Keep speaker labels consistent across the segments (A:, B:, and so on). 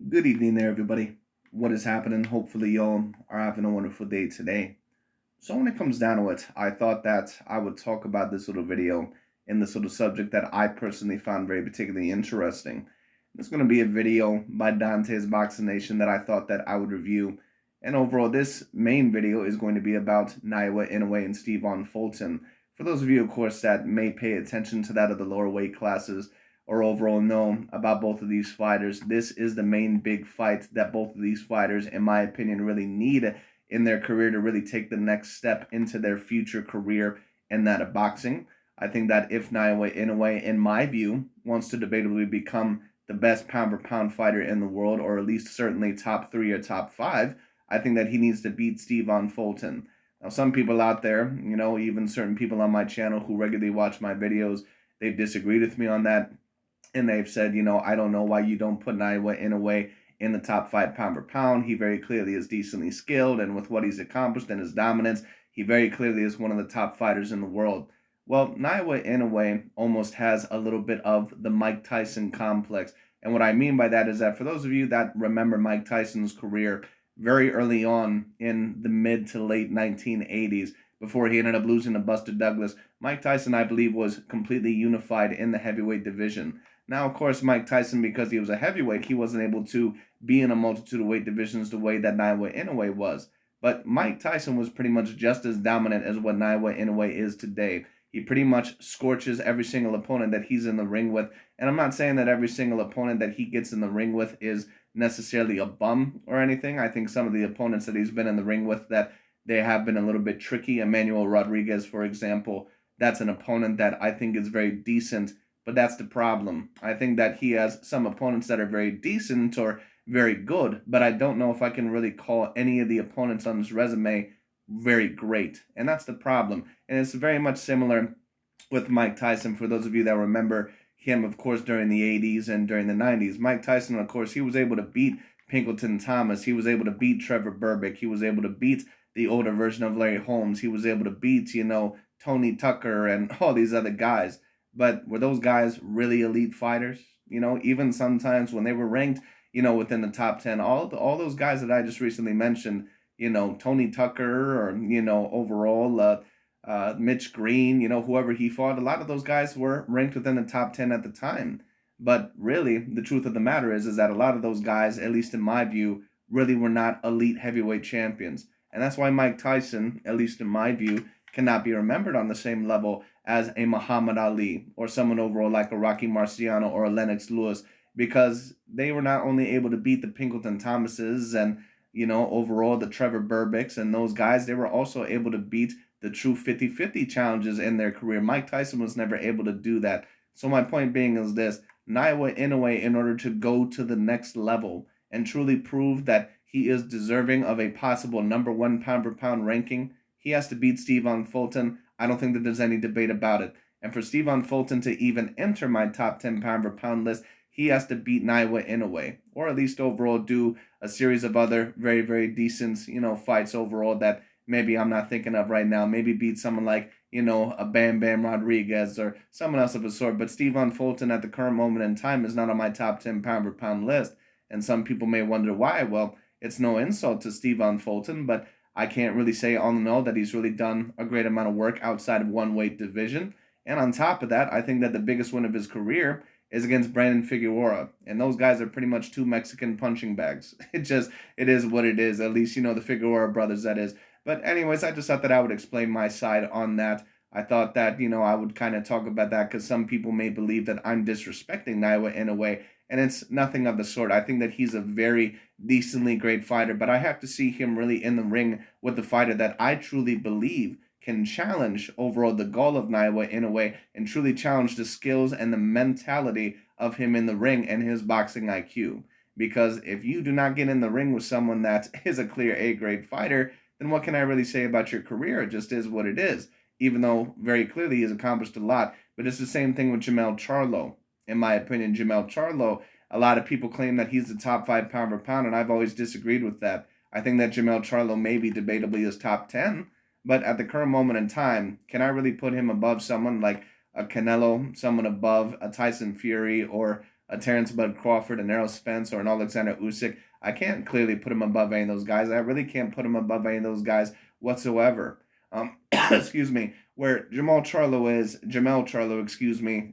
A: Good evening there, everybody. What is happening? Hopefully, y'all are having a wonderful day today. So, when it comes down to it, I thought that I would talk about this little video in this little subject that I personally found very particularly interesting. It's going to be a video by DontaesBoxingNation that I thought that I would review. And overall, this main video is going to be about Naoya Inoue and Fulton. For those of you, of course, that may pay attention to that of the lower weight classes, or overall know about both of these fighters, this is the main big fight that both of these fighters, in my opinion, really need in their career to really take the next step into their future career in that of boxing. I think that if Naoya Inoue, in my view, wants to debatably become the best pound for pound fighter in the world, or at least certainly top three or top five, I think that he needs to beat Fulton. Now, some people out there, even certain people on my channel who regularly watch my videos, they've disagreed with me on that, and they've said, I don't know why you don't put Naoya Inoue in the top five pound for pound. He very clearly is decently skilled, and with what he's accomplished and his dominance, he very clearly is one of the top fighters in the world. Well, Naoya Inoue almost has a little bit of the Mike Tyson complex. And what I mean by that is that for those of you that remember Mike Tyson's career very early on in the mid to late 1980s, before he ended up losing to Buster Douglas, Mike Tyson, I believe, was completely unified in the heavyweight division. Now, of course, Mike Tyson, because he was a heavyweight, he wasn't able to be in a multitude of weight divisions the way that Naoya Inoue was. But Mike Tyson was pretty much just as dominant as what Naoya Inoue is today. He pretty much scorches every single opponent that he's in the ring with. And I'm not saying that every single opponent that he gets in the ring with is necessarily a bum or anything. I think some of the opponents that he's been in the ring with that they have been a little bit tricky. Emmanuel Rodriguez, for example, that's an opponent that I think is very decent, but that's the problem. I think that he has some opponents that are very decent or very good, but I don't know if I can really call any of the opponents on his resume very great. And that's the problem. And it's very much similar with Mike Tyson. For those of you that remember him, of course, during the 80s and during the 90s, Mike Tyson, of course, he was able to beat Pinkelton Thomas. He was able to beat Trevor Berbick. He was able to beat the older version of Larry Holmes. He was able to beat, Tony Tucker and all these other guys. But were those guys really elite fighters? Even sometimes when they were ranked, within the top 10, all those guys that I just recently mentioned, Tony Tucker or, overall, Mitch Green, whoever he fought, a lot of those guys were ranked within the top 10 at the time. But really, the truth of the matter is that a lot of those guys, at least in my view, really were not elite heavyweight champions. And that's why Mike Tyson, at least in my view, cannot be remembered on the same level as a Muhammad Ali or someone overall like a Rocky Marciano or a Lennox Lewis, because they were not only able to beat the Pinkelton Thomases and, overall the Trevor Burbicks and those guys, they were also able to beat the true 50-50 challenges in their career. Mike Tyson was never able to do that. So my point being is this: Naoya Inoue, in order to go to the next level and truly prove that he is deserving of a possible number one pound for pound ranking, he has to beat Fulton. I don't think that there's any debate about it. And for Fulton to even enter my top 10 pound for pound list, he has to beat Naoya Inoue, or at least overall do a series of other very, very decent, fights overall that maybe I'm not thinking of right now. Maybe beat someone like, a Bam Bam Rodriguez or someone else of a sort. But Fulton at the current moment in time is not on my top 10 pound for pound list. And some people may wonder why. Well, it's no insult to Fulton, but I can't really say all in all that he's really done a great amount of work outside of one weight division. And on top of that, I think that the biggest win of his career is against Brandon Figueroa. And those guys are pretty much two Mexican punching bags. It is what it is. At least, the Figueroa brothers, that is. But anyways, I just thought that I would explain my side on that. I thought that, I would kind of talk about that because some people may believe that I'm disrespecting Naoya in a way, and it's nothing of the sort. I think that he's a very decently great fighter, but I have to see him really in the ring with the fighter that I truly believe can challenge overall the goal of Naoya in a way and truly challenge the skills and the mentality of him in the ring and his boxing IQ. Because if you do not get in the ring with someone that is a clear A grade fighter, then what can I really say about your career? It just is what it is, even though very clearly he's accomplished a lot. But it's the same thing with Jamel Charlo. In my opinion, Jamel Charlo, a lot of people claim that he's the top five pound for pound, and I've always disagreed with that. I think that Jamel Charlo may be debatably his top 10, but at the current moment in time, can I really put him above someone like a Canelo, someone above a Tyson Fury, or a Terence Crawford, an Errol Spence, or an Alexander Usyk. I can't clearly put him above any of those guys. I really can't put him above any of those guys whatsoever. Excuse me. Where Jamel Charlo,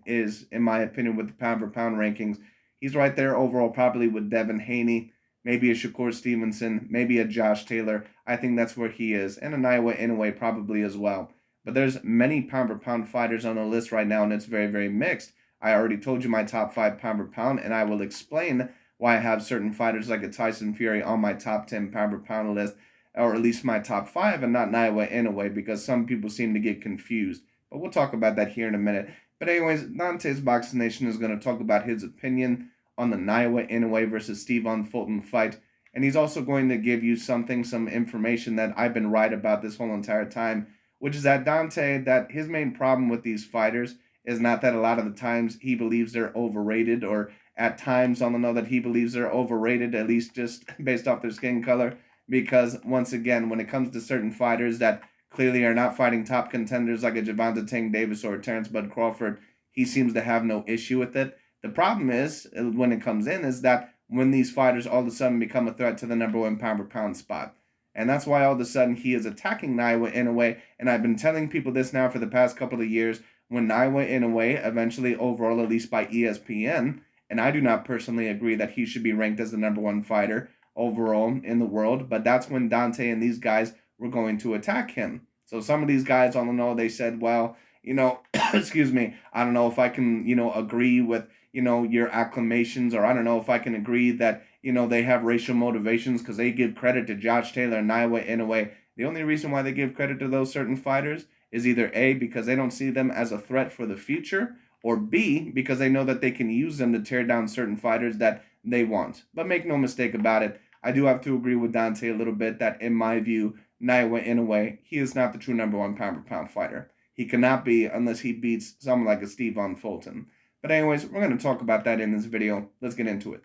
A: is, in my opinion, with the pound for pound rankings, he's right there overall, probably with Devin Haney, maybe a Shakur Stevenson, maybe a Josh Taylor. I think that's where he is, and a Naoya Inoue probably as well. But there's many pound for pound fighters on the list right now, and it's very, very mixed. I already told you my top 5 pound for pound, and I will explain why I have certain fighters like a Tyson Fury on my top 10 pound for pound list, or at least my top 5, and not Naoya Inoue, because some people seem to get confused. But we'll talk about that here in a minute. But anyways, Dante's Boxing Nation is going to talk about his opinion on the Naoya Inoue versus Stephen Fulton fight. And he's also going to give you some information that I've been right about this whole entire time, which is that Dante, that his main problem with these fighters is not that a lot of the times he believes they're overrated, or at times on the know that he believes they're overrated, at least just based off their skin color. Because once again, when it comes to certain fighters that clearly are not fighting top contenders like a Gervonta Tank Davis or a Terence Crawford, he seems to have no issue with it. The problem is, when it comes in, is that when these fighters all of a sudden become a threat to the number 1 pound per pound spot. And that's why all of a sudden he is attacking Naoya Inoue. And I've been telling people this now for the past couple of years. When Naoya Inoue, eventually overall, at least by ESPN, and I do not personally agree that he should be ranked as the number 1 fighter overall in the world, but that's when Dante and these guys were going to attack him. So some of these guys, all in all, they said, well, excuse me, I don't know if I can, agree with, your acclamations, or I don't know if I can agree that, they have racial motivations, because they give credit to Josh Taylor and Naoya Inoue. The only reason why they give credit to those certain fighters is either A, because they don't see them as a threat for the future, or B, because they know that they can use them to tear down certain fighters that they want. But make no mistake about it, I do have to agree with Dante a little bit that, in my view, Naoya Inoue, he is not the true number 1 pound for pound fighter. He cannot be unless he beats someone like a Stephen Fulton. But anyways, we're going to talk about that in this video. Let's get into it.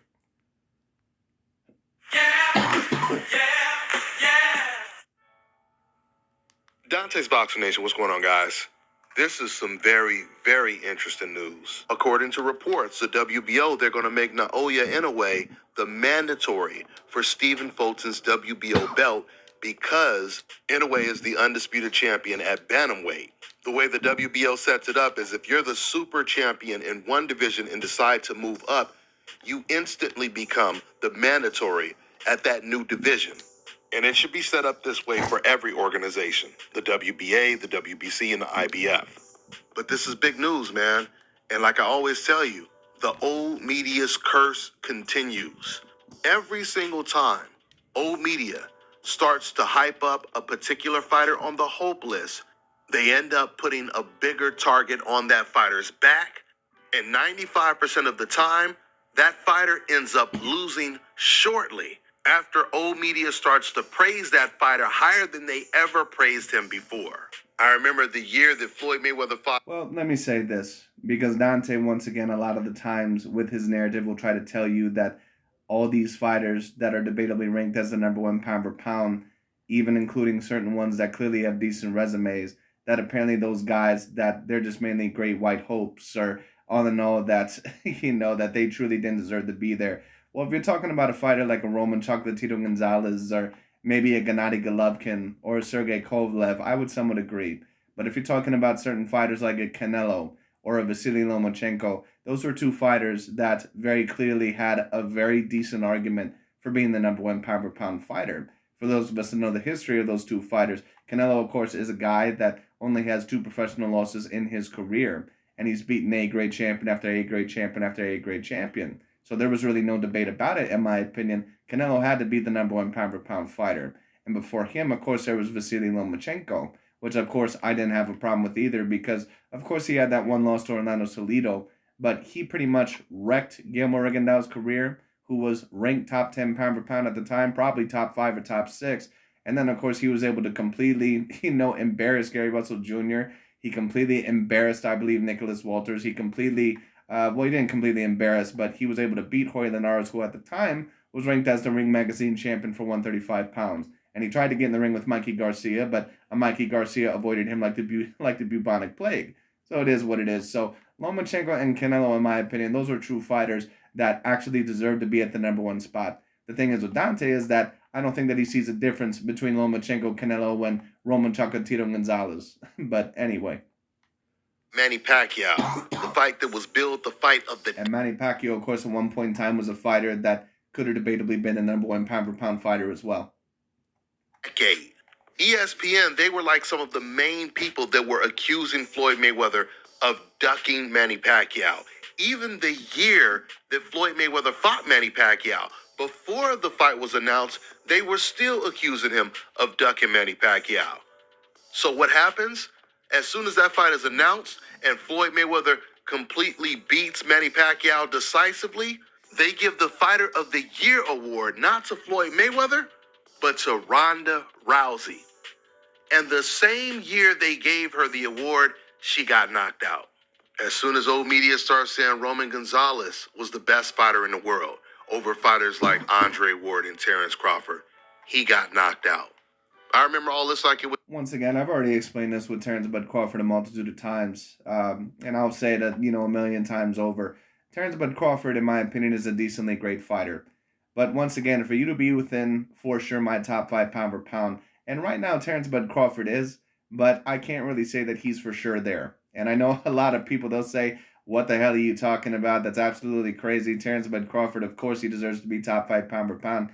B: Dante's Boxing Nation, what's going on, guys? This is some very, very interesting news. According to reports, the WBO, they're going to make Naoya Inoue the mandatory for Stephen Fulton's WBO belt, because Inoue is the undisputed champion at bantamweight. The way the WBO sets it up is if you're the super champion in one division and decide to move up, you instantly become the mandatory at that new division. And it should be set up this way for every organization, the WBA, the WBC, and the IBF. But this is big news, man. And like I always tell you, the old media's curse continues. Every single time old media starts to hype up a particular fighter on the hope list, they end up putting a bigger target on that fighter's back. And 95% of the time, that fighter ends up losing shortly after old media starts to praise that fighter higher than they ever praised him before. I remember the year that Floyd Mayweather fought.
A: Well, let me say this, because Dante, once again, a lot of the times with his narrative will try to tell you that all these fighters that are debatably ranked as the number 1 pound per pound, even including certain ones that clearly have decent resumes, that apparently those guys, that they're just mainly great white hopes, or on the know that, that they truly didn't deserve to be there. Well, if you're talking about a fighter like a Roman Chocolatito Gonzalez, or maybe a Gennady Golovkin, or a Sergey Kovalev, I would somewhat agree. But if you're talking about certain fighters like a Canelo or a Vasily Lomachenko, those were 2 fighters that very clearly had a very decent argument for being the number 1 pound per pound fighter. For those of us that know the history of those 2 fighters, Canelo, of course, is a guy that only has 2 professional losses in his career, and he's beaten A-grade champion after A-grade champion after A-grade champion. So there was really no debate about it, in my opinion. Canelo had to be the number 1 pound per pound fighter. And before him, of course, there was Vasily Lomachenko, which, of course, I didn't have a problem with either, because, of course, he had that one loss to Orlando Salido, but he pretty much wrecked Guillermo Rigondeaux's career, who was ranked top 10 pound per pound at the time, probably top 5 or top 6. And then, of course, he was able to completely, embarrass Gary Russell Jr. He completely embarrassed, I believe, Nicholas Walters. He completely... he didn't completely embarrass, but he was able to beat Hoy Linares, who at the time was ranked as the Ring Magazine champion for 135 pounds. And he tried to get in the ring with Mikey Garcia, but Mikey Garcia avoided him like the bubonic plague. So it is what it is. So Lomachenko and Canelo, in my opinion, those were true fighters that actually deserve to be at the number one spot. The thing is with Dante is that I don't think that he sees a difference between Lomachenko, Canelo, and Roman Chocolatito Gonzalez. But anyway.
B: Manny Pacquiao, the fight that was billed the fight of the...
A: And Manny Pacquiao, of course, at one point in time was a fighter that could have debatably been a number one pound-for-pound fighter as well.
B: decade. ESPN, they were like some of the main people that were accusing Floyd Mayweather of ducking Manny Pacquiao. Even the year that Floyd Mayweather fought Manny Pacquiao, before the fight was announced, they were still accusing him of ducking Manny Pacquiao. So what happens? As soon as that fight is announced and Floyd Mayweather completely beats Manny Pacquiao decisively, they give the Fighter of the Year award not to Floyd Mayweather, but to Ronda Rousey. And the same year they gave her the award, she got knocked out. As soon as old media starts saying Roman Gonzalez was the best fighter in the world over fighters like Andre Ward and Terence Crawford, he got knocked out. I remember all this like it was...
A: Once again, I've already explained this with Terence Bud Crawford a multitude of times, and I'll say it, a million times over. Terence Bud Crawford, in my opinion, is a decently great fighter. But once again, for you to be within, for sure, my top 5 pound for pound, and right now Terence Bud Crawford is, but I can't really say that he's for sure there. And I know a lot of people, they'll say, what the hell are you talking about? That's absolutely crazy. Terence Bud Crawford, of course he deserves to be top 5 pound for pound.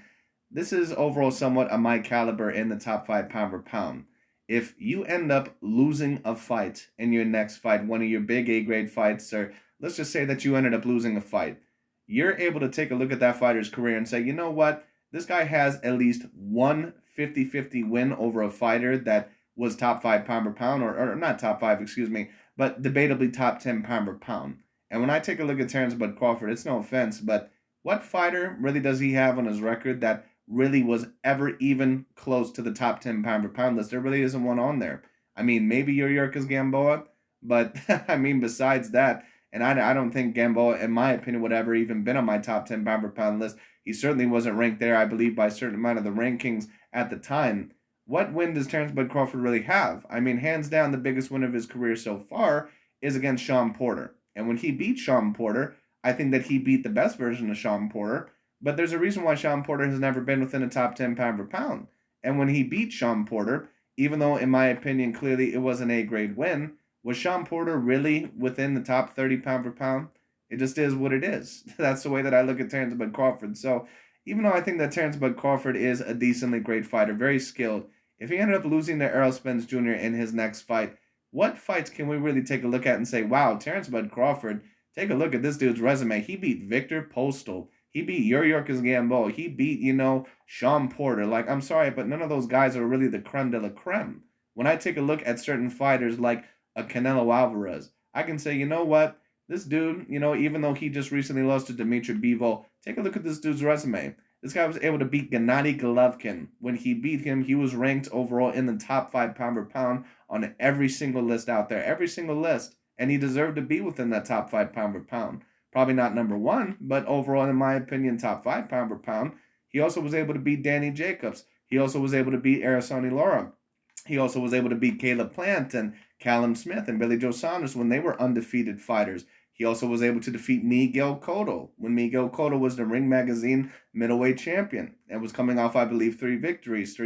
A: This is overall somewhat of my caliber in the top 5 pound for pound. If you end up losing a fight in your next fight, one of your big A-grade fights, or let's just say that you ended up losing a fight, you're able to take a look at that fighter's career and say, you know what? This guy has at least one 50-50 win over a fighter that was top 5 pound per pound, or not top 5, excuse me, but debatably top 10 pound per pound. And when I take a look at Terence Bud Crawford, it's no offense, but what fighter really does he have on his record that really was ever even close to the top 10 pound per pound list? There really isn't one on there. I mean, maybe Yuriorkis Gamboa, but I mean, besides that, and I don't think Gamboa, in my opinion, would ever even been on my top 10 pound per pound list. He certainly wasn't ranked there, I believe, by a certain amount of the rankings at the time. What win does Terence Bud Crawford really have? I mean, hands down, the biggest win of his career so far is against Sean Porter. And when he beat Sean Porter, I think that he beat the best version of Sean Porter. But there's a reason why Sean Porter has never been within a top 10 pound per pound. And when he beat Sean Porter, even though, in my opinion, clearly it was an A-grade win, was Sean Porter really within the top 30 pound per pound? It just is what it is. That's the way that I look at Terence Bud Crawford. So even though I think that Terence Bud Crawford is a decently great fighter, very skilled, if he ended up losing to Errol Spence Jr. in his next fight, what fights can we really take a look at and say, wow, Terence Bud Crawford, take a look at this dude's resume. He beat Victor Postal. He beat Yuriorkis Gamboa. He beat, Sean Porter. Like, I'm sorry, but none of those guys are really the creme de la creme. When I take a look at certain fighters like a Canelo Alvarez, I can say, you know what? This dude, even though he just recently lost to Dmitry Bivol, take a look at this dude's resume. This guy was able to beat Gennady Golovkin. When he beat him, he was ranked overall in the top 5 pound per pound on every single list out there. Every single list. And he deserved to be within that top 5 pound per pound. Probably not number 1, but overall, in my opinion, top 5 pound per pound. He also was able to beat Danny Jacobs. He also was able to beat Araceli Lara. He also was able to beat Caleb Plant and Callum Smith and Billy Joe Saunders when they were undefeated fighters. He also was able to defeat Miguel Cotto when Miguel Cotto was the Ring Magazine middleweight champion and was coming off, I believe, 3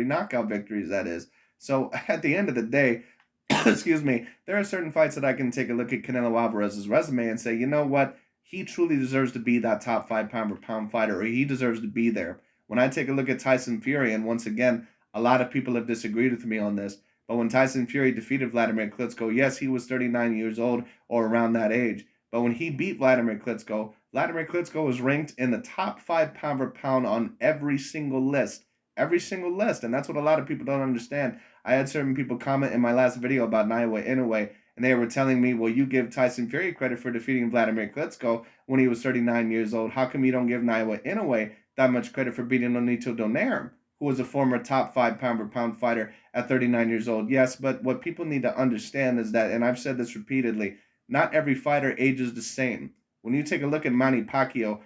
A: knockout victories, that is. So at the end of the day, excuse me, there are certain fights that I can take a look at Canelo Alvarez's resume and say, you know what? He truly deserves to be that top 5 pound per pound fighter, or he deserves to be there. When I take a look at Tyson Fury, and once again, a lot of people have disagreed with me on this, but when Tyson Fury defeated Vladimir Klitschko, yes, he was 39 years old or around that age. But when he beat Vladimir Klitschko was ranked in the top 5 pound per pound on every single list. Every single list. And that's what a lot of people don't understand. I had certain people comment in my last video about Naoya Inoue, and they were telling me, well, you give Tyson Fury credit for defeating Vladimir Klitschko when he was 39 years old. How come you don't give Naoya Inoue that much credit for beating Nonito Donaire, who was a former top 5 pound per pound fighter at 39 years old? Yes, but what people need to understand is that, and I've said this repeatedly, not every fighter ages the same. When you take a look at Manny Pacquiao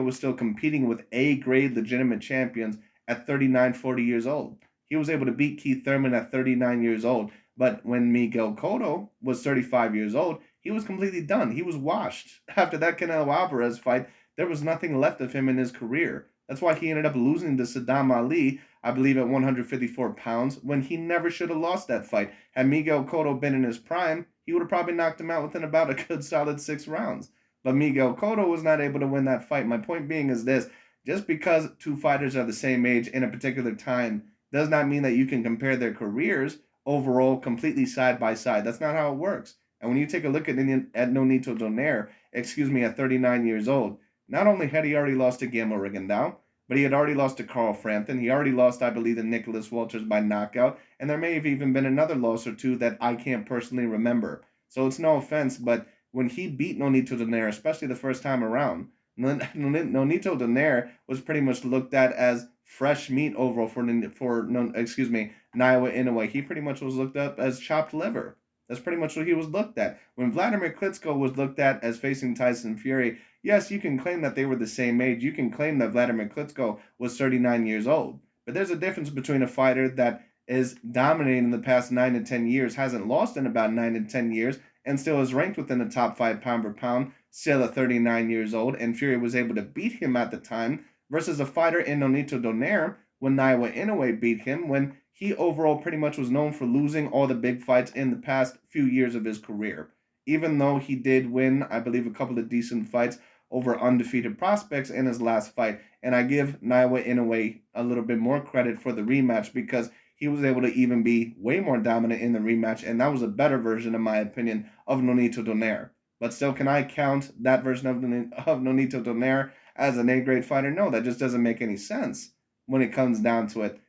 A: was still competing with A-grade legitimate champions at 39, 40 years old. He was able to beat Keith Thurman at 39 years old. But when Miguel Cotto was 35 years old, he was completely done. He was washed. After that Canelo Alvarez fight, there was nothing left of him in his career. That's why he ended up losing to Saddam Ali, I believe, at 154 pounds, when he never should have lost that fight. Had Miguel Cotto been in his prime, he would have probably knocked him out within about a good solid 6 rounds. But Miguel Cotto was not able to win that fight. My point being is this: just because two fighters are the same age in a particular time does not mean that you can compare their careers overall completely side by side. That's not how it works. And when you take a look at Nonito Donaire, at 39 years old, not only had he already lost to Guillermo Rigondeaux, but he had already lost to Carl Frampton. He already lost, I believe, to Nicholas Walters by knockout. And there may have even been another loss or two that I can't personally remember. So it's no offense, but when he beat Nonito Donaire, especially the first time around, Nonito Donaire was pretty much looked at as fresh meat overall for Naoya Inoue. He pretty much was looked up as chopped liver. That's pretty much what he was looked at. When Vladimir Klitschko was looked at as facing Tyson Fury, yes, you can claim that they were the same age. You can claim that Vladimir Klitschko was 39 years old. But there's a difference between a fighter that is dominating in the past 9 to 10 years, hasn't lost in about 9 to 10 years, and still is ranked within the top 5 pound per pound, still at 39 years old, and Fury was able to beat him at the time, versus a fighter in Nonito Donaire when Naoya Inoue beat him, when he overall pretty much was known for losing all the big fights in the past few years of his career. Even though he did win, I believe, a couple of decent fights over undefeated prospects in his last fight. And I give Naoya Inoue a little bit more credit for the rematch, because he was able to even be way more dominant in the rematch, and that was a better version, in my opinion, of Nonito Donaire. But still, can I count that version of Nonito Donaire as an A-grade fighter? No, that just doesn't make any sense when it comes down to it.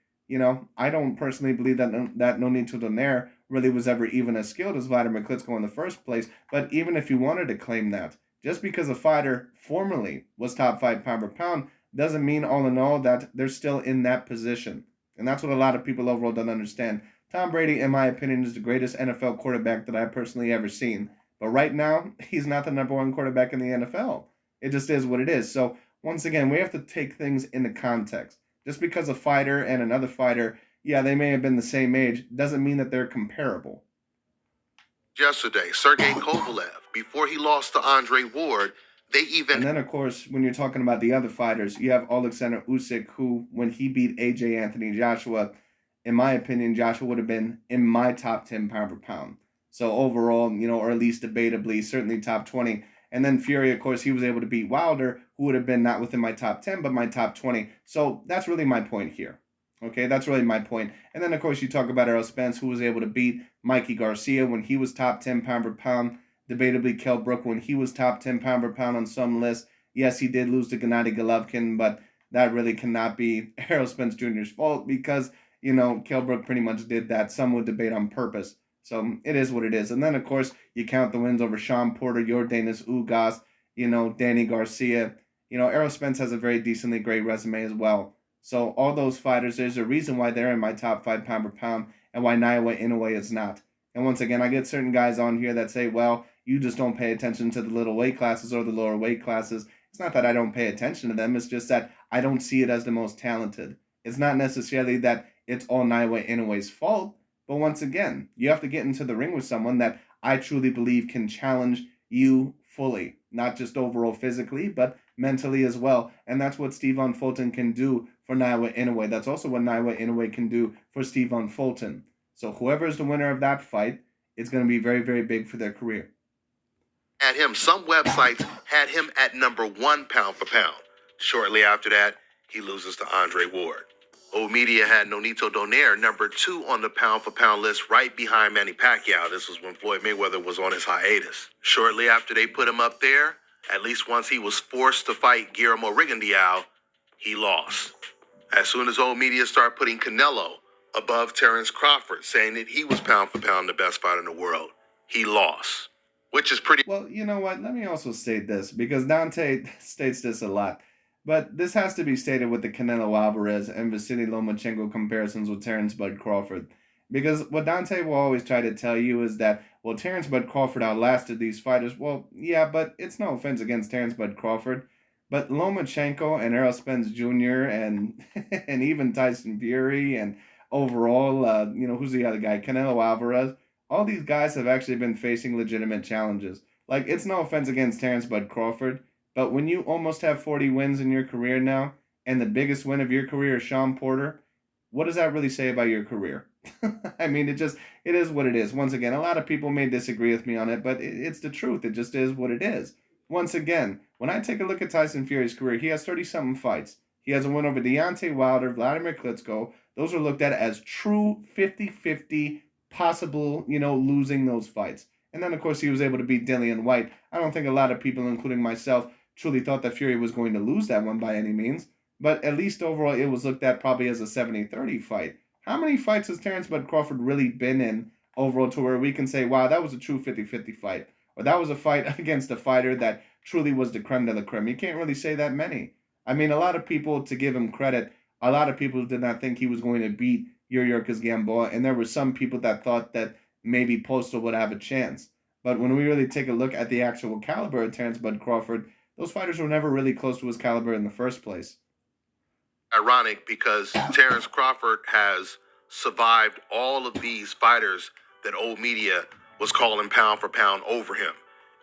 A: I don't personally believe that Nonito Donaire really was ever even as skilled as Vladimir Klitschko in the first place. But even if you wanted to claim that, just because a fighter formerly was top 5 pound per pound doesn't mean all in all that they're still in that position. And that's what a lot of people overall don't understand. Tom Brady, in my opinion, is the greatest NFL quarterback that I've personally ever seen. But right now, he's not the number one quarterback in the NFL. It just is what it is. So once again, we have to take things into context. Just because a fighter and another fighter, yeah, they may have been the same age, doesn't mean that they're comparable.
B: Yesterday, Sergey Kovalev, before he lost to Andre Ward,
A: And then, of course, when you're talking about the other fighters, you have Alexander Usyk, who, when he beat AJ Anthony Joshua, in my opinion, Joshua would have been in my top 10 pound per pound. So overall, or at least debatably, certainly top 20. And then Fury, of course, he was able to beat Wilder, who would have been not within my top 10, but my top 20. So that's really my point here. Okay, that's really my point. And then, of course, you talk about Errol Spence, who was able to beat Mikey Garcia when he was top 10 pound per pound. Debatably, Kell Brook when he was top 10 pound per pound on some lists. Yes, he did lose to Gennady Golovkin, but that really cannot be Errol Spence Jr.'s fault, because, Kell Brook pretty much did that. Some would debate on purpose. So it is what it is. And then, of course, you count the wins over Sean Porter, Yordenis Ugas, Danny Garcia. Errol Spence has a very decently great resume as well. So all those fighters, there's a reason why they're in my top 5 pound per pound and why Naoya Inoue is not. And once again, I get certain guys on here that say, well, you just don't pay attention to the little weight classes or the lower weight classes. It's not that I don't pay attention to them. It's just that I don't see it as the most talented. It's not necessarily that it's all Naoya Inoue's fault. But once again, you have to get into the ring with someone that I truly believe can challenge you fully. Not just overall physically, but mentally as well. And that's what Steven Fulton can do for Naoya Inoue. That's also what Naoya Inoue can do for Steven Fulton. So whoever is the winner of that fight, it's going to be very, very big for their career.
B: At him, some websites had him at number 1 pound for pound. Shortly after that, he loses to Andre Ward. Old Media had Nonito Donaire number 2 on the pound-for-pound list, right behind Manny Pacquiao. This was when Floyd Mayweather was on his hiatus. Shortly after they put him up there, at least once he was forced to fight Guillermo Rigondeaux, he lost. As soon as Old Media started putting Canelo above Terence Crawford, saying that he was pound-for-pound the best fighter in the world, he lost. Which is pretty...
A: Well, you know what? Let me also state this, because Dante states this a lot. But this has to be stated with the Canelo Alvarez and Vasily Lomachenko comparisons with Terence Bud Crawford. Because what Dante will always try to tell you is that, well, Terence Bud Crawford outlasted these fighters. Well, yeah, but it's no offense against Terence Bud Crawford. But Lomachenko and Errol Spence Jr. and and even Tyson Fury and overall, who's the other guy? Canelo Alvarez. All these guys have actually been facing legitimate challenges. Like, it's no offense against Terence Bud Crawford, But when you almost have 40 wins in your career now, and the biggest win of your career is Sean Porter, what does that really say about your career? I mean, it is what it is. Once again, a lot of people may disagree with me on it, but it's the truth. It just is what it is. Once again, when I take a look at Tyson Fury's career, he has 30 something fights. He has a win over Deontay Wilder, Vladimir Klitschko. Those are looked at as true 50-50 possible, losing those fights. And then, of course, he was able to beat Dillian White. I don't think a lot of people, including myself, truly thought that Fury was going to lose that one by any means. But at least overall, it was looked at probably as a 70-30 fight. How many fights has Terence Bud Crawford really been in overall to where we can say, wow, that was a true 50-50 fight? Or that was a fight against a fighter that truly was the creme de la creme? You can't really say that many. I mean, a lot of people, to give him credit, a lot of people did not think he was going to beat Yuriorkis Gamboa, and there were some people that thought that maybe Postal would have a chance. But when we really take a look at the actual caliber of Terence Bud Crawford, those fighters were never really close to his caliber in the first place.
B: Ironic because Terence Crawford has survived all of these fighters that old media was calling pound for pound over him.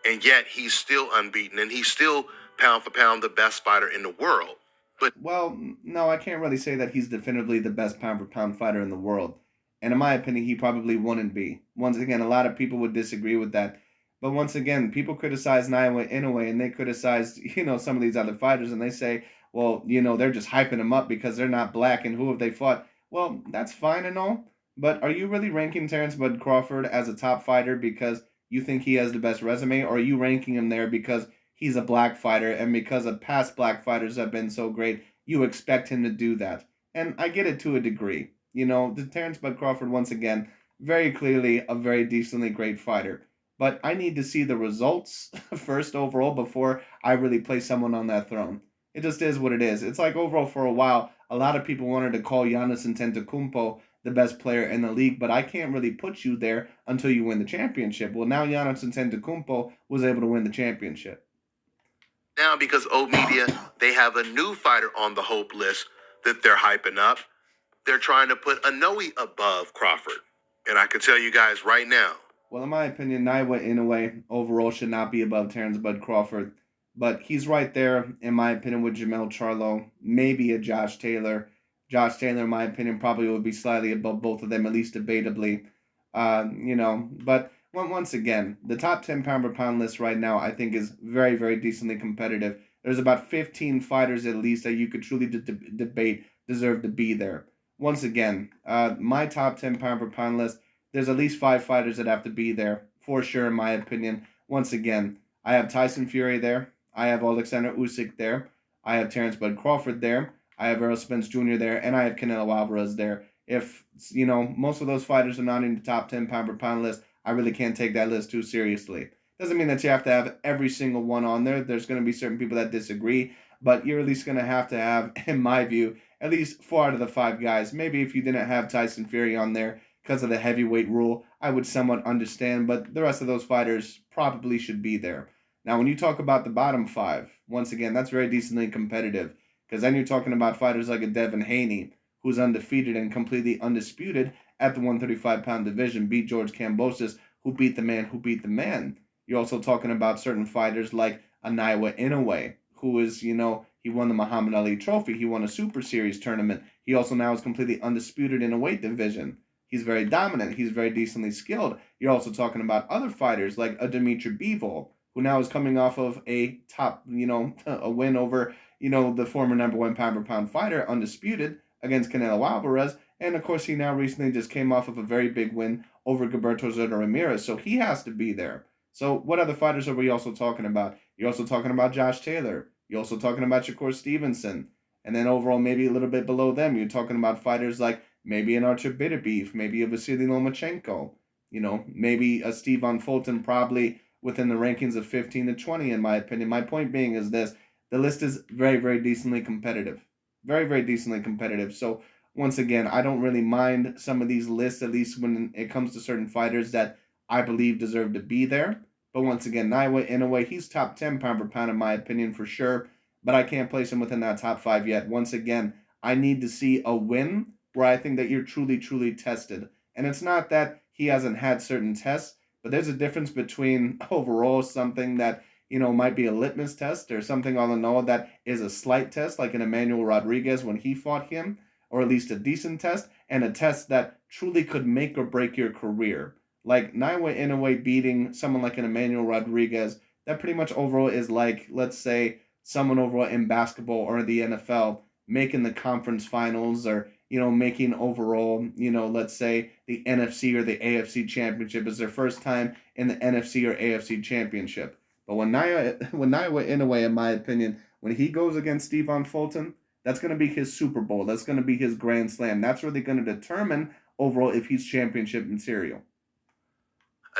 B: And yet he's still unbeaten and he's still pound for pound the best fighter in the world. But
A: Well, no, I can't really say that he's definitively the best pound for pound fighter in the world. And in my opinion, he probably wouldn't be. Once again, a lot of people would disagree with that. But once again, people criticize Naoya Inoue and they criticize, some of these other fighters and they say, well, they're just hyping him up because they're not black and who have they fought? Well, that's fine and all. But are you really ranking Terence Bud Crawford as a top fighter because you think he has the best resume? Or are you ranking him there because he's a black fighter and because of past black fighters have been so great, you expect him to do that? And I get it to a degree. The Terence Bud Crawford, once again, very clearly a very decently great fighter. But I need to see the results first overall before I really place someone on that throne. It just is what it is. It's like overall for a while, a lot of people wanted to call Giannis Antetokounmpo the best player in the league, but I can't really put you there until you win the championship. Well, now Giannis Antetokounmpo was able to win the championship.
B: now, because old media, they have a new fighter on the hope list that they're hyping up. They're trying to put Inoue above Crawford. And I can tell you guys right now.
A: Well, in my opinion, Naoya Inoue overall should not be above Terence Bud Crawford. But he's right there, in my opinion, with Jamel Charlo, maybe a Josh Taylor. Josh Taylor, in my opinion, probably would be slightly above both of them, at least debatably. But once again, the top 10 pound per pound list right now, I think, is very, very decently competitive. There's about 15 fighters at least that you could truly debate deserve to be there. Once again, my top 10 pound per pound list, there's at least 5 fighters that have to be there, for sure, in my opinion. Once again, I have Tyson Fury there. I have Alexander Usyk there. I have Terence Bud Crawford there. I have Errol Spence Jr. there. And I have Canelo Alvarez there. If, most of those fighters are not in the top 10 pound per pound list, I really can't take that list too seriously. Doesn't mean that you have to have every single one on there. There's going to be certain people that disagree. But you're at least going to have, in my view, at least 4 out of the 5 guys. Maybe if you didn't have Tyson Fury on there because of the heavyweight rule, I would somewhat understand. But the rest of those fighters probably should be there. Now, when you talk about the bottom 5, once again, that's very decently competitive. Because then you're talking about fighters like a Devin Haney, who's undefeated and completely undisputed at the 135-pound division, beat George Kambosos, who beat the man who beat the man. You're also talking about certain fighters like a Naoya Inoue, who is, he won the Muhammad Ali Trophy. He won a Super Series tournament. He also now is completely undisputed in a weight division. He's very dominant. He's very decently skilled. You're also talking about other fighters like a Dimitri Bivol, who now is coming off of a top, a win over, the former number 1 pound per pound fighter, undisputed, against Canelo Alvarez. And of course, he now recently just came off of a very big win over Gilberto Soto Ramirez. So he has to be there. So what other fighters are we also talking about? You're also talking about Josh Taylor. You're also talking about Shakur Stevenson. And then overall, maybe a little bit below them, you're talking about fighters like maybe an Artur Beterbiev, maybe a Vasily Lomachenko, maybe a Stephen Fulton, probably within the rankings of 15 to 20, in my opinion. My point being is this: the list is very, very decently competitive. Very, very decently competitive. So, once again, I don't really mind some of these lists, at least when it comes to certain fighters that I believe deserve to be there. But once again, Naoya Inoue, he's top 10 pound per pound, in my opinion, for sure. But I can't place him within that top 5 yet. Once again, I need to see a win where I think that you're truly, truly tested. And it's not that he hasn't had certain tests, but there's a difference between overall something that, might be a litmus test or something on the know that is a slight test, like an Emmanuel Rodriguez when he fought him, or at least a decent test, and a test that truly could make or break your career. Like Naoya Inoue beating someone like an Emmanuel Rodriguez, that pretty much overall is like, let's say, someone overall in basketball or in the NFL making the conference finals or making overall, let's say the NFC or the AFC championship is their first time in the NFC or AFC championship. But when Naoya Inoue, in my opinion, when he goes against Stephen Fulton, that's going to be his Super Bowl. That's going to be his Grand Slam. That's really going to determine overall if he's championship material.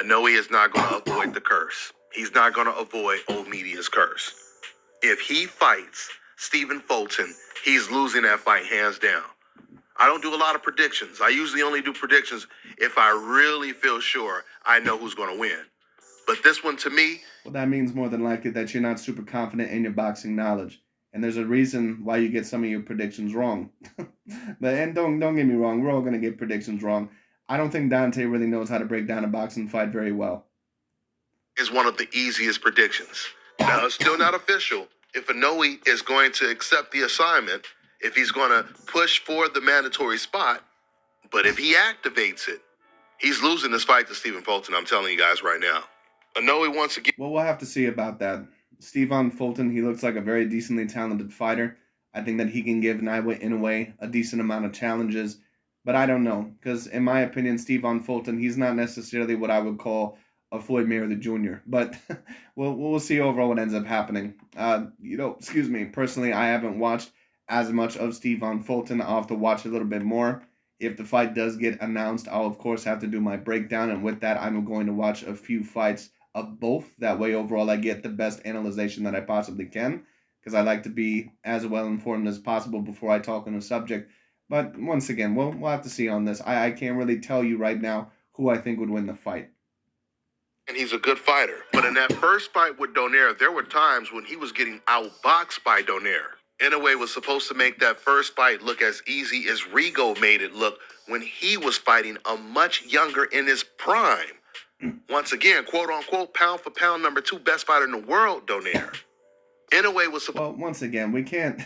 B: Inoue is not going to avoid the curse. He's not going to avoid old media's curse. If he fights Stephen Fulton, he's losing that fight hands down. I don't do a lot of predictions. I usually only do predictions if I really feel sure I know who's going to win. But this one, to me...
A: Well, that means more than likely that you're not super confident in your boxing knowledge. And there's a reason why you get some of your predictions wrong. And don't get me wrong, we're all going to get predictions wrong. I don't think Dante really knows how to break down a boxing fight very well.
B: Is one of the easiest predictions. Now, it's still not official if Inoue is going to accept the assignment, if he's going to push for the mandatory spot. But if he activates it, he's losing this fight to Stephen Fulton, I'm telling you guys right now. Inoue once again...
A: Well, we'll have to see about that. Stephen Fulton, he looks like a very decently talented fighter. I think that he can give Naoya Inoue a decent amount of challenges. But I don't know, because in my opinion, Stephen Fulton, he's not necessarily what I would call a Floyd Mayweather Jr. But we'll see overall what ends up happening. Excuse me, personally, I haven't watched as much of Stephen Fulton. I'll have to watch a little bit more. If the fight does get announced, I'll of course have to do my breakdown. And with that, I'm going to watch a few fights of both. That way, overall, I get the best analyzation that I possibly can, because I like to be as well informed as possible before I talk on a subject. But once again, we'll have to see on this. I can't really tell you right now who I think would win the fight.
B: And he's a good fighter. But in that first fight with Donaire, there were times when he was getting outboxed by Donaire. Inoue was supposed to make that first fight look as easy as Rigo made it look when he was fighting a much younger in his prime. Once again, quote-unquote, pound for pound, number 2 best fighter in the world, Donaire. Inoue was...
A: Well, once again, we can't...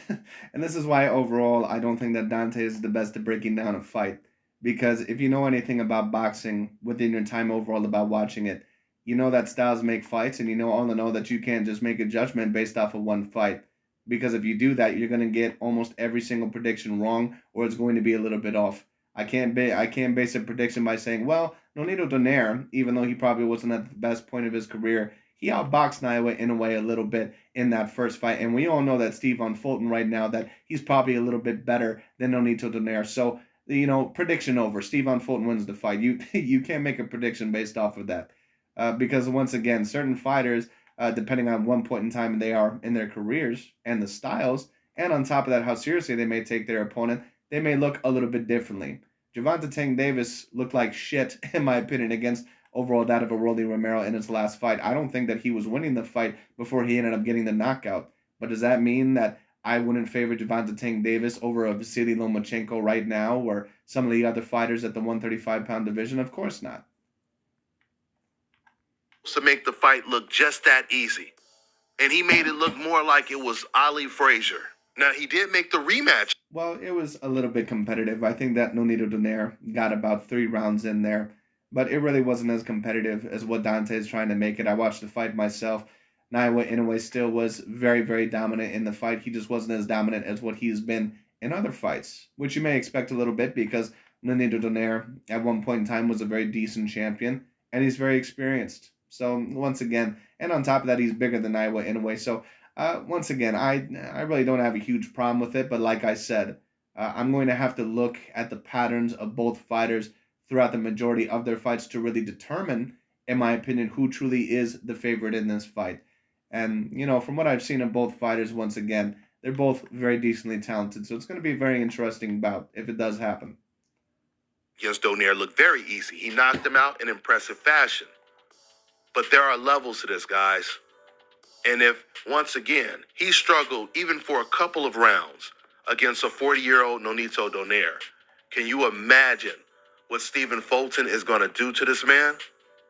A: And this is why, overall, I don't think that Dante is the best at breaking down a fight. Because if you know anything about boxing within your time overall about watching it, you know that styles make fights, and you all know that you can't just make a judgment based off of one fight. Because if you do that, you're going to get almost every single prediction wrong, or it's going to be a little bit off. I can't base a prediction by saying, well, Nonito Donaire, even though he probably wasn't at the best point of his career, he outboxed Naoya Inoue a little bit in that first fight. And we all know that Stephen Fulton right now, that he's probably a little bit better than Nonito Donaire. So, prediction over. Stephen Fulton wins the fight. You can't make a prediction based off of that. Because once again, certain fighters, depending on one point in time they are in their careers and the styles, and on top of that, how seriously they may take their opponent, they may look a little bit differently. Gervonta Tank Davis looked like shit, in my opinion, against overall that of a Rolly Romero in his last fight. I don't think that he was winning the fight before he ended up getting the knockout. But does that mean that I wouldn't favor Gervonta Tank Davis over a Vasily Lomachenko right now, or some of the other fighters at the 135-pound division? Of course not.
B: To make the fight look just that easy. And he made it look more like it was Ali Frazier. Now, he did make the rematch.
A: Well, it was a little bit competitive. I think that Nonito Donaire got about 3 rounds in there, but it really wasn't as competitive as what Dante is trying to make it. I watched the fight myself. Naoya Inoue still was very, very dominant in the fight. He just wasn't as dominant as what he's been in other fights, which you may expect a little bit because Nonito Donaire at one point in time was a very decent champion, and he's very experienced. So, once again, and on top of that, he's bigger than Naoya Inoue. So, once again, I really don't have a huge problem with it. But like I said, I'm going to have to look at the patterns of both fighters throughout the majority of their fights to really determine, in my opinion, who truly is the favorite in this fight. And, from what I've seen of both fighters, once again, they're both very decently talented. So, it's going to be a very interesting bout if it does happen.
B: Against Donaire looked very easy. He knocked him out in impressive fashion. But there are levels to this, guys. And if, once again, he struggled even for a couple of rounds against a 40-year-old Nonito Donaire, can you imagine what Stephen Fulton is going to do to this man?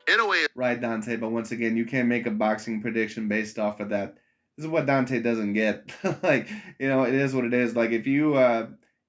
B: Inoue.
A: Right, Dante, but once again, you can't make a boxing prediction based off of that. This is what Dante doesn't get. Like, it is what it is. Like, if you,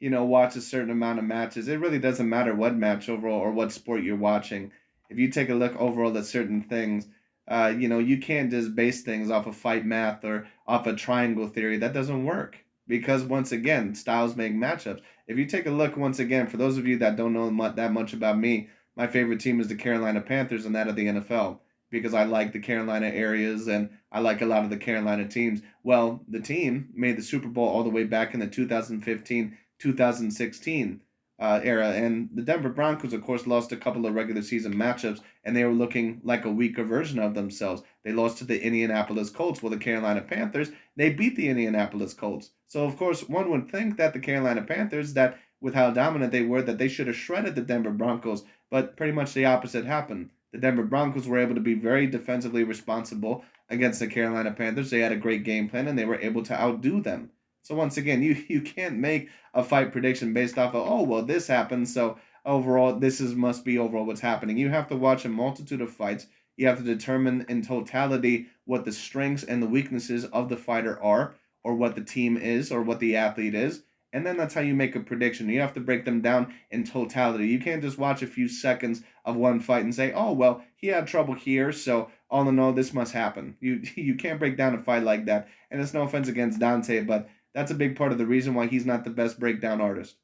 A: watch a certain amount of matches, it really doesn't matter what match overall or what sport you're watching. If you take a look overall at certain things, you can't just base things off of fight math or off a triangle theory. That doesn't work because, once again, styles make matchups. If you take a look, once again, for those of you that don't know that much about me, my favorite team is the Carolina Panthers and that of the NFL because I like the Carolina areas and I like a lot of the Carolina teams. Well, the team made the Super Bowl all the way back in the 2015 2016 era. And the Denver Broncos, of course, lost a couple of regular season matchups and they were looking like a weaker version of themselves. They lost to the Indianapolis Colts. Well, the Carolina Panthers, they beat the Indianapolis Colts. So, of course, one would think that the Carolina Panthers, that with how dominant they were, that they should have shredded the Denver Broncos, but pretty much the opposite happened. The Denver Broncos were able to be very defensively responsible against the Carolina Panthers. They had a great game plan and they were able to outdo them. So once again, you can't make a fight prediction based off of, oh, well, this happened, so overall must be overall what's happening. You have to watch a multitude of fights. You have to determine in totality what the strengths and the weaknesses of the fighter are, or what the team is, or what the athlete is. And then that's how you make a prediction. You have to break them down in totality. You can't just watch a few seconds of one fight and say, oh, well, he had trouble here, so all in all, this must happen. You can't break down a fight like that. And it's no offense against Dante, but that's a big part of the reason why he's not the best breakdown artist.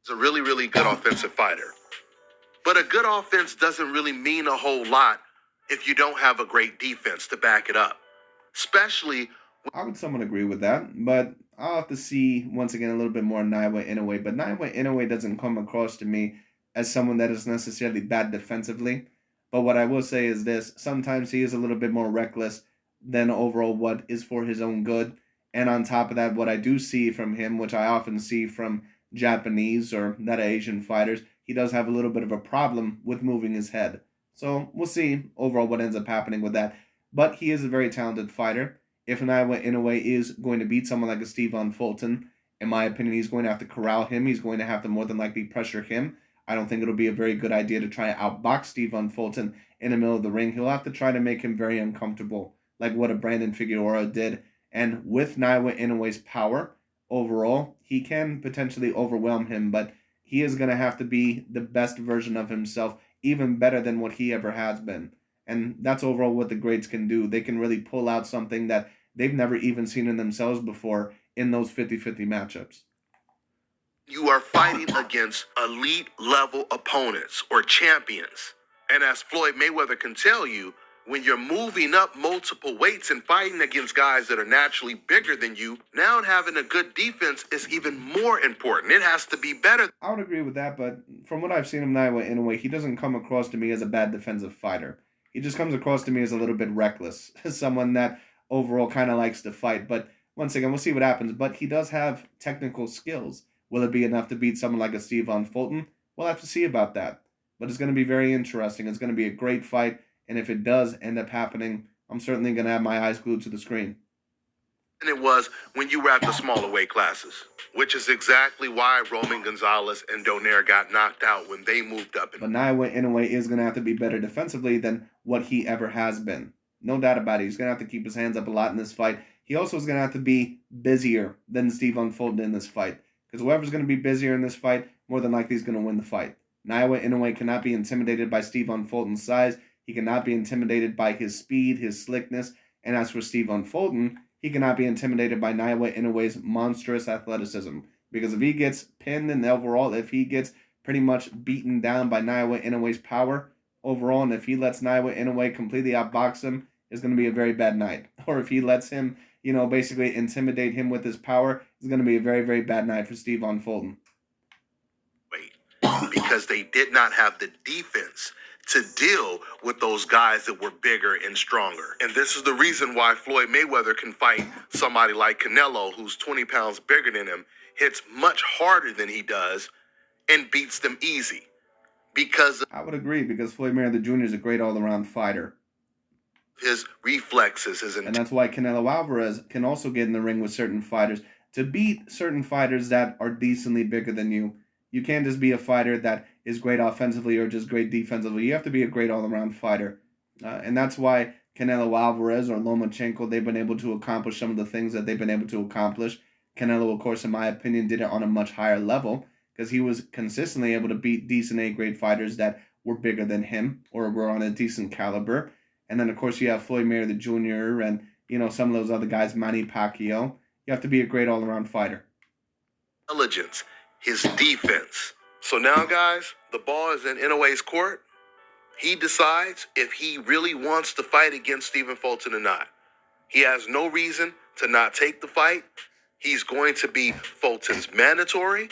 B: He's a really, really good offensive fighter. But a good offense doesn't really mean a whole lot if you don't have a great defense to back it up. Especially...
A: I would somewhat agree with that, but I'll have to see, once again, a little bit more Naoya Inoue. But Naoya Inoue doesn't come across to me as someone that is necessarily bad defensively. But what I will say is this. Sometimes he is a little bit more reckless than overall what is for his own good. And on top of that, what I do see from him, which I often see from Japanese or that Asian fighters, he does have a little bit of a problem with moving his head. So we'll see overall what ends up happening with that. But he is a very talented fighter. If Naoya Inoue is going to beat someone like a Stephen Fulton, in my opinion, he's going to have to corral him. He's going to have to more than likely pressure him. I don't think it'll be a very good idea to try to outbox Stephen Fulton in the middle of the ring. He'll have to try to make him very uncomfortable, like what a Brandon Figueroa did. And with Naoya Inoue's power, overall, he can potentially overwhelm him, but he is going to have to be the best version of himself, even better than what he ever has been. And that's overall what the greats can do. They can really pull out something that they've never even seen in themselves before in those 50-50 matchups.
B: You are fighting against elite level opponents or champions. And as Floyd Mayweather can tell you, when you're moving up multiple weights and fighting against guys that are naturally bigger than you, now having a good defense is even more important. It has to be better.
A: I would agree with that, but from what I've seen of Naoya Inoue, he doesn't come across to me as a bad defensive fighter. He just comes across to me as a little bit reckless, someone that overall kind of likes to fight. But once again, we'll see what happens. But he does have technical skills. Will it be enough to beat someone like a Stephen Fulton? We'll have to see about that. But it's going to be very interesting. It's going to be a great fight. And if it does end up happening, I'm certainly going to have my eyes glued to the screen.
B: And it was when you were at the smaller weight classes, which is exactly why Roman Gonzalez and Donaire got knocked out when they moved up.
A: But Naoya Inoue is going to have to be better defensively than what he ever has been. No doubt about it. He's going to have to keep his hands up a lot in this fight. He also is going to have to be busier than Stephen Fulton in this fight. Because whoever's going to be busier in this fight, more than likely is going to win the fight. Naoya Inoue cannot be intimidated by Stephen Fulton's size. He cannot be intimidated by his speed, his slickness. And as for Stephen Fulton, he cannot be intimidated by Naoya Inoue's monstrous athleticism. Because if he gets pinned and overall, if he gets pretty much beaten down by Naoya Inoue's power overall, and if he lets Naoya Inoue completely outbox him, it's going to be a very bad night. Or if he lets him, basically intimidate him with his power, it's going to be a very, very bad night for Stephen Fulton.
B: Because they did not have the defense to deal with those guys that were bigger and stronger. And this is the reason why Floyd Mayweather can fight somebody like Canelo, who's 20 pounds bigger than him, hits much harder than he does, and beats them easy.
A: I would agree, because Floyd Mayweather Jr. is a great all-around fighter.
B: His reflexes,
A: and that's why Canelo Alvarez can also get in the ring with certain fighters to beat certain fighters that are decently bigger than you. You can't just be a fighter that is great offensively or just great defensively. You have to be a great all-around fighter. And that's why Canelo Alvarez or Lomachenko, they've been able to accomplish some of the things that they've been able to accomplish. Canelo, of course, in my opinion, did it on a much higher level because he was consistently able to beat decent A-grade fighters that were bigger than him or were on a decent caliber. And then, of course, you have Floyd Mayweather Jr. and, some of those other guys, Manny Pacquiao. You have to be a great all-around fighter.
B: Intelligence, his defense. So now, guys, the ball is in Inoue's court. He decides if he really wants to fight against Stephen Fulton or not. He has no reason to not take the fight. He's going to be Fulton's mandatory.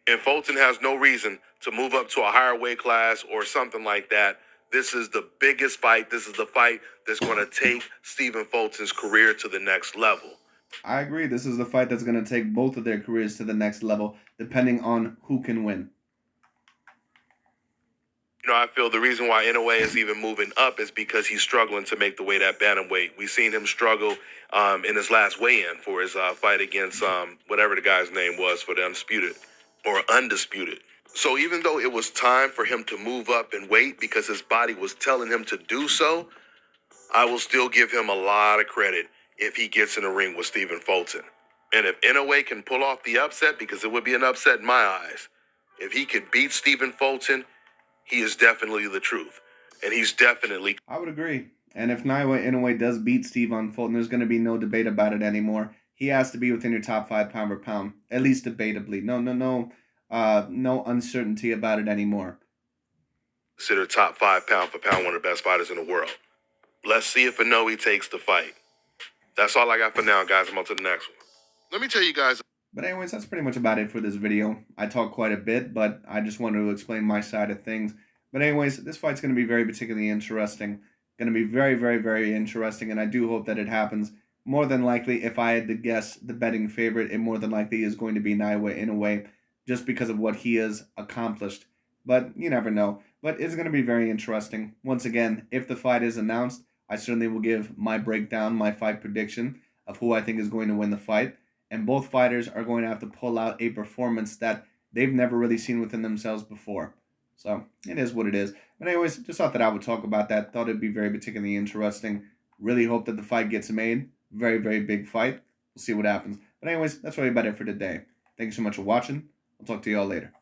B: And Fulton has no reason to move up to a higher weight class or something like that. This is the biggest fight. This is the fight that's going to take Stephen Fulton's career to the next level.
A: I agree. This is the fight that's going to take both of their careers to the next level, depending on who can win.
B: I feel the reason why Inoue is even moving up is because he's struggling to make the weight at bantamweight. We've seen him struggle in his last weigh-in for his fight against whatever the guy's name was for the undisputed. So even though it was time for him to move up in weight because his body was telling him to do so, I will still give him a lot of credit if he gets in the ring with Stephen Fulton. And if Inoue can pull off the upset, because it would be an upset in my eyes, if he could beat Stephen Fulton, he is definitely the truth. And he's definitely...
A: I would agree. And if Naoya Inoue does beat Stephen Fulton, there's going to be no debate about it anymore. He has to be within your top 5 pound per pound, at least debatably. No uncertainty about it anymore.
B: Consider top 5 pound for pound one of the best fighters in the world. Let's see if Inoue takes the fight. That's all I got for now, guys. I'm on to the next one. Let me tell you guys.
A: But anyways, that's pretty much about it for this video. I talked quite a bit, but I just wanted to explain my side of things. But anyways, this fight's going to be very particularly interesting. Going to be very, very, very interesting, and I do hope that it happens. More than likely, if I had to guess the betting favorite, it more than likely is going to be Naoya Inoue, just because of what he has accomplished. But you never know. But it's going to be very interesting. Once again, if the fight is announced, I certainly will give my breakdown, my fight prediction of who I think is going to win the fight. And both fighters are going to have to pull out a performance that they've never really seen within themselves before. So, it is what it is. But anyways, just thought that I would talk about that. Thought it'd be very particularly interesting. Really hope that the fight gets made. Very, very big fight. We'll see what happens. But anyways, that's really about it for today. Thank you so much for watching. I'll talk to you all later.